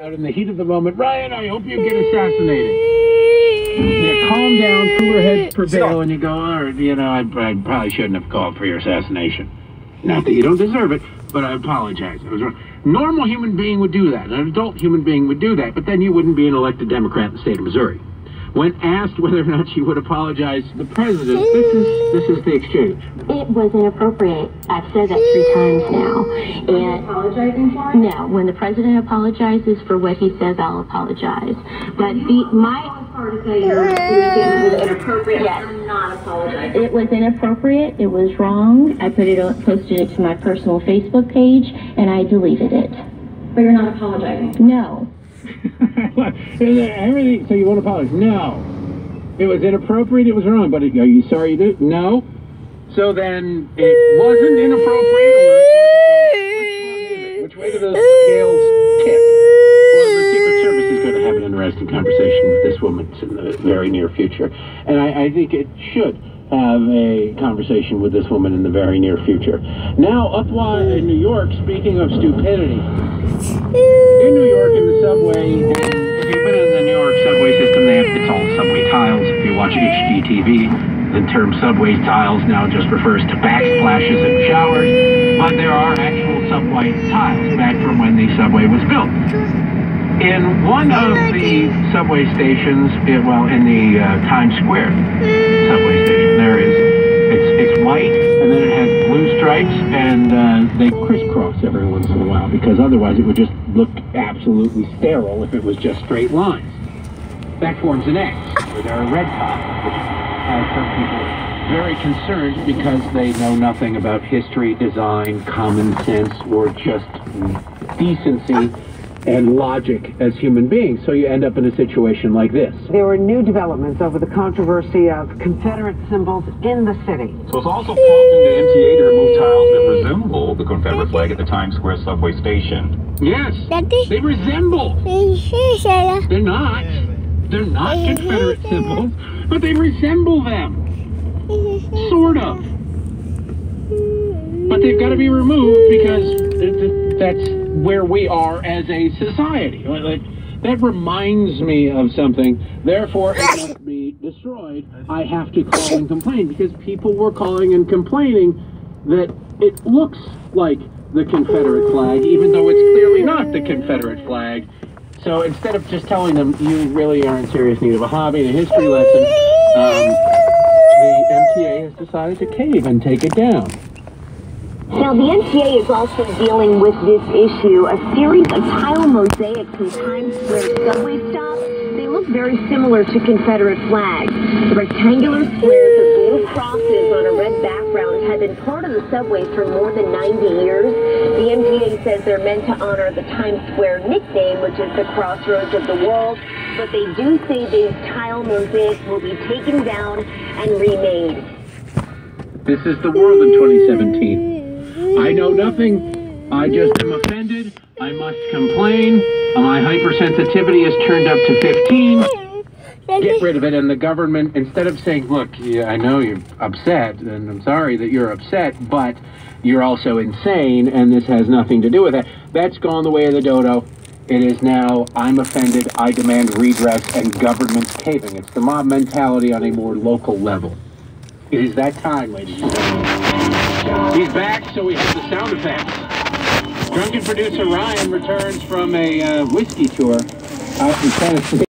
Out in the heat of the moment, Ryan, I hope you get assassinated. Yeah, calm down, cooler heads prevail, and you go, all right, you know, I probably shouldn't have called for your assassination. Not that you don't deserve it, but I apologize. I was wrong. Normal human being would do that. An adult human being would do that, but then you wouldn't be an elected Democrat in the state of Missouri. When asked whether or not she would apologize to the president, this is the exchange. It was inappropriate. I've said that 3 times now. And apologizing for it? No. When the president apologizes for what he says, I'll apologize. But it's hard to say your statement was inappropriate. Yes. I'm not apologizing. It was inappropriate. It was wrong. I posted it to my personal Facebook page, and I deleted it. But you're not apologizing? No. Everything, so you won't apologize? No. It was inappropriate, it was wrong, but are you sorry you did? No. So then it wasn't inappropriate, or it wasn't wrong? Which way do those scales tip? Well, the Secret Service is going to have an interesting conversation with this woman in the very near future. And I think it should have a conversation with this woman in the very near future. Now, up in New York, speaking of stupidity, in New York, in the subway, and if you've been in the New York subway system, it's all subway tiles. If you watch HGTV, the term subway tiles now just refers to backsplashes and showers, but there are actual subway tiles back from when the subway was built. In one of the subway stations, in the Times Square subway station, it's white, and then it has blue stripes, and they crisscross every once in a while, because otherwise it would just look absolutely sterile if it was just straight lines. That forms an X, where there are red tops, which has some people very concerned because they know nothing about history, design, common sense, or just decency and logic as human beings. So you end up in a situation like this. There were new developments over the controversy of Confederate symbols in the city. So it's also prompting the MTA to remove tiles that resemble the Confederate flag at the Times Square subway station. Yes, they resemble. They're not. They're not Confederate symbols, but they resemble them. Sort of. But they've got to be removed because that's where we are as a society. That reminds me of something. Therefore, it must be destroyed. I have to call and complain because people were calling and complaining that it looks like the Confederate flag, even though it's clearly not the Confederate flag. So instead of just telling them you really are in serious need of a hobby and a history lesson, the MTA has decided to cave and take it down. Now, the MTA is also dealing with this issue. A series of tile mosaics in Times Square subway stops. They look very similar to Confederate flags. The rectangular squares of blue crosses on a red background have been part of the subways for more than 90 years. The MTA says they're meant to honor the Times Square nickname, which is the crossroads of the world. But they do say these tile mosaics will be taken down and remade. This is the world in 2017. I know nothing. I just am offended. I must complain. My hypersensitivity is turned up to 15. Get rid of it. And the government, instead of saying, look, I know you're upset, and I'm sorry that you're upset, but you're also insane, and this has nothing to do with that. That's gone the way of the dodo. It is now, I'm offended, I demand redress, and government's caving. It's the mob mentality on a more local level. It is that time, ladies and gentlemen. He's back, so we have the sound effects. Drunken producer Ryan returns from a whiskey tour out in Tennessee.